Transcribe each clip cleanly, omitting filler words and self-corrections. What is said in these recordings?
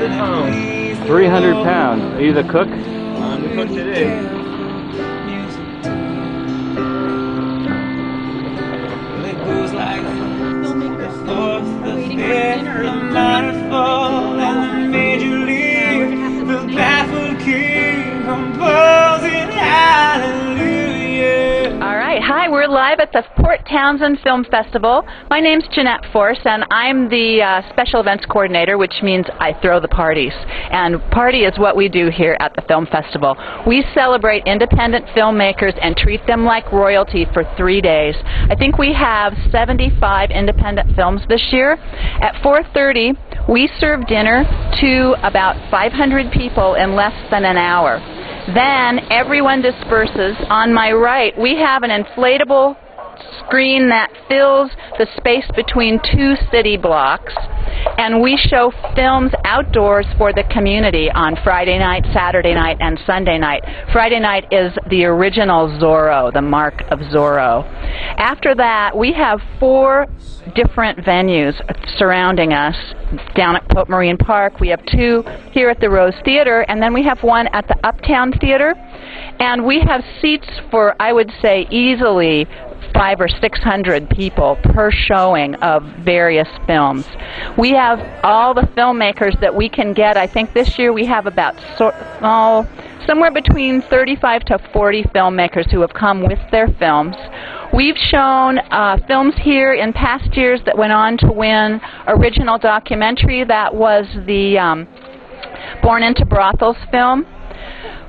pounds. 300 pounds. Are you the cook? I'm the cook today. Alright, hi, we're live at the Port Townsend Film Festival. My name's Janette Force, and I'm the Special Events Coordinator, which means I throw the parties. And party is what we do here at the Film Festival. We celebrate independent filmmakers and treat them like royalty for 3 days. I think we have 75 independent films this year. At 4:30, we serve dinner to about 500 people in less than an hour. Then everyone disperses. On my right, we have an inflatable screen that fills the space between two city blocks, and we show films outdoors for the community on Friday night, Saturday night, and Sunday night. Friday night is the original Zorro, the Mark of Zorro. After that, we have 4 different venues surrounding us. Down at Pope Marine Park, we have 2 here at the Rose Theater, and then we have 1 at the Uptown Theater. And we have seats for, I would say, easily 500 or 600 people per showing of various films. We have all the filmmakers that we can get. I think this year we have about somewhere between 35 to 40 filmmakers who have come with their films. We've shown films here in past years that went on to win original documentary. That was the Born into Brothels film.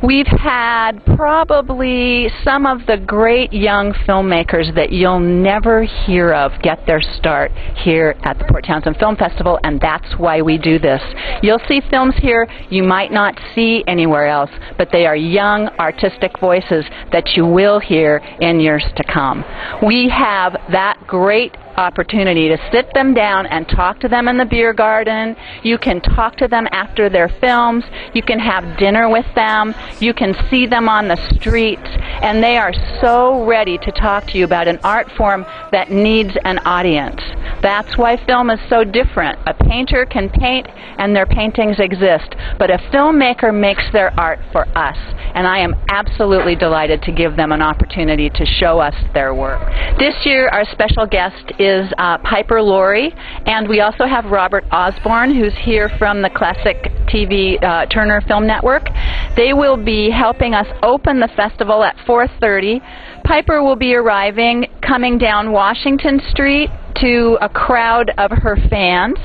We've had probably some of the great young filmmakers that you'll never hear of get their start here at the Port Townsend Film Festival, and that's why we do this. You'll see films here you might not see anywhere else, but they are young, artistic voices that you will hear in years to come. We have that great opportunity to sit them down and talk to them in the beer garden. You can talk to them after their films. You can have dinner with them. You can see them on the streets, and they are so ready to talk to you about an art form that needs an audience. That's why film is so different. A painter can paint and their paintings exist, but a filmmaker makes their art for us, and I am absolutely delighted to give them an opportunity to show us their work. This year our special guest is Piper Laurie, and we also have Robert Osborne, who's here from the Classic TV Turner Film Network. They will be helping us open the festival at 4:30. Piper will be arriving, coming down Washington Street to a crowd of her fans.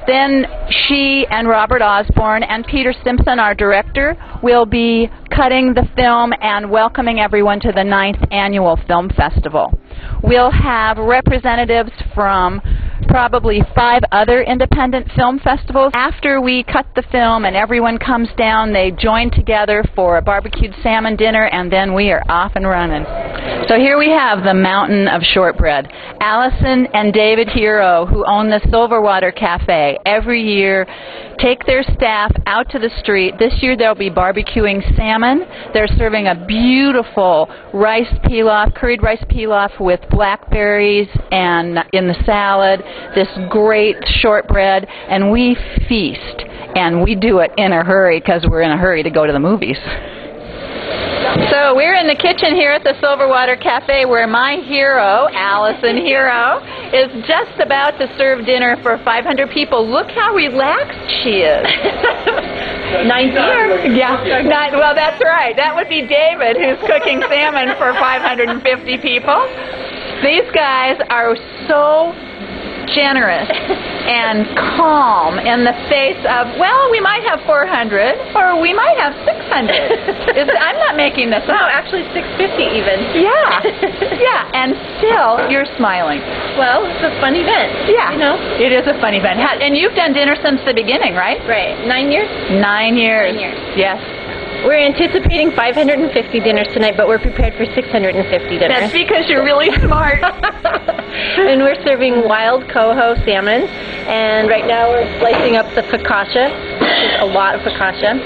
Then she and Robert Osborne and Peter Simpson, our director, will be cutting the film and welcoming everyone to the 9th Annual Film Festival. We'll have representatives from probably 5 other independent film festivals. After we cut the film and everyone comes down, they join together for a barbecued salmon dinner, and then we are off and running. So here we have the mountain of shortbread. Alison and David Hero, who own the Silverwater Café, every year take their staff out to the street. This year they'll be barbecuing salmon. They're serving a beautiful rice pilaf, curried rice pilaf with blackberries and in the salad, this great shortbread, and we feast. And we do it in a hurry because we're in a hurry to go to the movies. So we're in the kitchen here at the Silverwater Café where my hero, Alison Hero, is just about to serve dinner for 500 people. Look how relaxed she is. 9th year. Yeah, well, that's right. That would be David, who's cooking salmon for 550 people. These guys are so generous and calm in the face of, well, we might have 400 or we might have 600. I'm not making this up. No, actually 650 even. Yeah, yeah, and still you're smiling. Well, it's a fun event. Yeah, you know, it is a fun event. And you've done dinner since the beginning, right? Right. 9 years? 9 years. 9 years. Yes. We're anticipating 550 dinners tonight, but we're prepared for 650 dinners. That's because you're really smart. And we're serving wild coho salmon, and right now we're slicing up the focaccia, which is a lot of focaccia.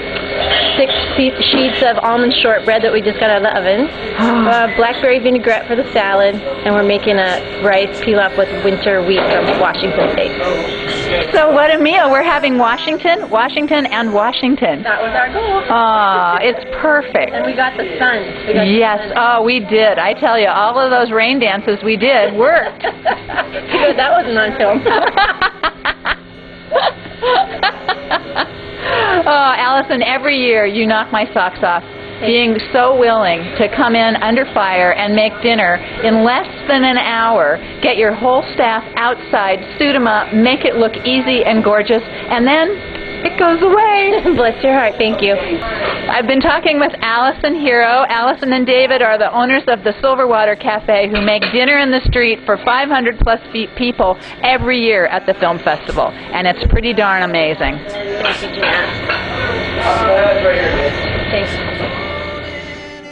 sheets of almond shortbread that we just got out of the oven, blackberry vinaigrette for the salad, and we're making a rice pilaf with winter wheat from Washington State. So what a meal. We're having Washington, Washington, and Washington. That was our goal. Ah, it's perfect. And we got the sun. Yes, oh, we did. I tell you, all of those rain dances we did worked. Good, that wasn't on film. Oh, Alison, every year you knock my socks off, being so willing to come in under fire and make dinner in less than an hour, get your whole staff outside, suit them up, make it look easy and gorgeous, and then it goes away. Bless your heart, thank you. I've been talking with Alison Hero. Alison and David are the owners of the Silverwater Café, who make dinner in the street for 500 plus people every year at the film festival, and it's pretty darn amazing. Thank you, Janette. Thanks.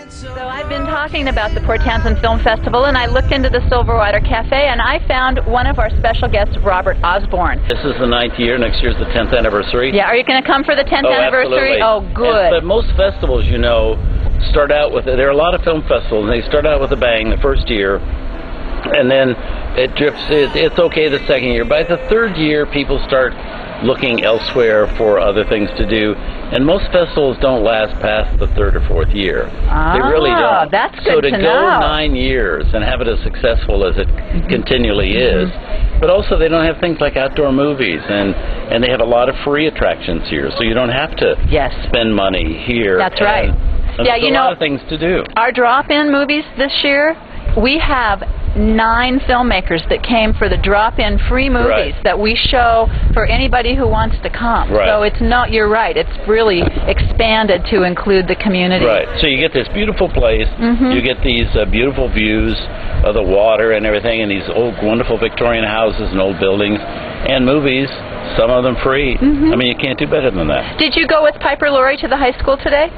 So I've been talking about the Port Townsend Film Festival, and I looked into the Silverwater Café, and I found one of our special guests, Robert Osborne. This is the 9th year. Next year's the 10th anniversary. Yeah, are you going to come for the 10th anniversary? Absolutely. Oh, good. But most festivals, you know, start out with, there are a lot of film festivals, and they start out with a bang the first year, and then it drips, it's okay the second year. By the third year, people start looking elsewhere for other things to do, and most festivals don't last past the third or fourth year. They really don't. That's good so to know. go 9 years and have it as successful as it continually is, but also they don't have things like outdoor movies, and they have a lot of free attractions here, so you don't have to spend money here. That's right. And Yeah, you know, a lot of things to do. Our drop-in movies this year, we have 9 filmmakers that came for the drop-in free movies that we show for anybody who wants to come. So it's not, you're right, it's really expanded to include the community. Right, so you get this beautiful place, you get these beautiful views of the water and everything, and these old wonderful Victorian houses and old buildings, and movies, some of them free. I mean, you can't do better than that. Did you go with Piper Laurie to the high school today?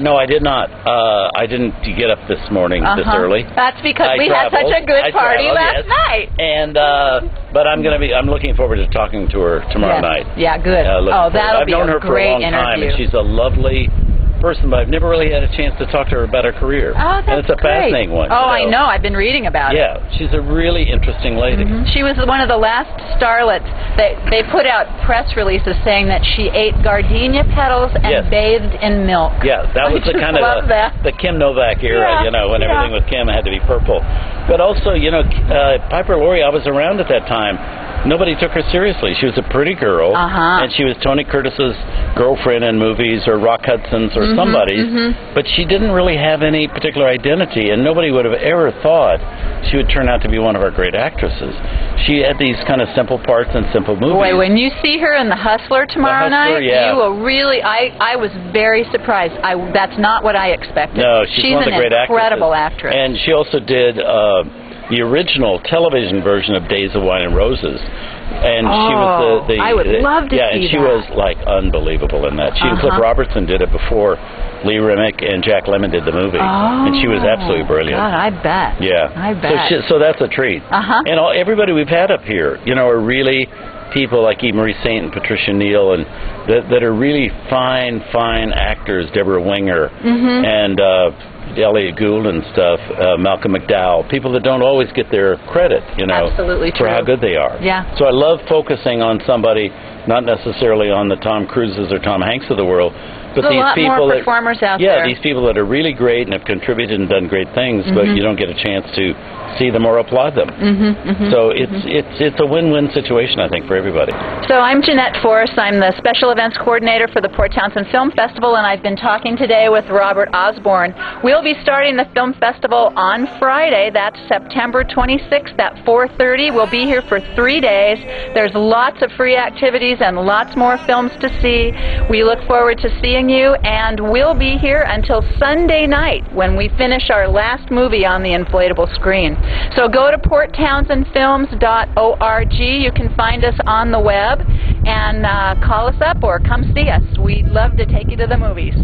No, I did not. I didn't get up this morning this early. That's because we had such a good party last night. And but I'm looking forward to talking to her tomorrow night. Yeah, good. That'll be a great interview. I've known her for a long time, and she's a lovely person, but I've never really had a chance to talk to her about her career. Oh, that's and it's a fascinating one. Oh, I know. I've been reading about it. Yeah, she's a really interesting lady. She was one of the last starlets. They put out press releases saying that she ate gardenia petals and bathed in milk. Yeah, that was the kind of the Kim Novak era, you know, when everything with Kim had to be purple. But also, you know, Piper Laurie, I was around at that time. Nobody took her seriously. She was a pretty girl, and she was Tony Curtis's girlfriend in movies, or Rock Hudson's, or somebody's, but she didn't really have any particular identity, and nobody would have ever thought she would turn out to be one of our great actresses. She had these kind of simple parts in simple movies. Boy, when you see her in The Hustler tomorrow night, you will really, I was very surprised. That's not what I expected. No, she's one of the great actresses. She's an incredible actress. And she also did the original television version of Days of Wine and Roses. And she was I would love to see that. And she was like unbelievable in that. She and Cliff Robertson did it before Lee Remick and Jack Lemmon did the movie. And she was absolutely brilliant. God, I bet. Yeah. I bet. So that's a treat. And everybody we've had up here, you know, are really people like Eve Marie Saint and Patricia Neal, and that are really fine actors. Deborah Winger and Elliot Gould and stuff, Malcolm McDowell, people that don't always get their credit, you know, for how good they are. Yeah. So I love focusing on somebody, not necessarily on the Tom Cruises or Tom Hanks of the world, but There's these people more performers out there. there. These people that are really great and have contributed and done great things, but you don't get a chance to see them or applaud them. So it's a win-win situation, I think, for everybody. So I'm Janette Force. I'm the special events coordinator for the Port Townsend Film Festival, and I've been talking today with Robert Osborne. We'll be starting the film festival on Friday. That's September 26th at 4:30. We'll be here for 3 days. There's lots of free activities and lots more films to see. We look forward to seeing you, and we'll be here until Sunday night when we finish our last movie on the inflatable screen. So go to porttownsendfilms.org. You can find us on the web, and call us up or come see us. We'd love to take you to the movies.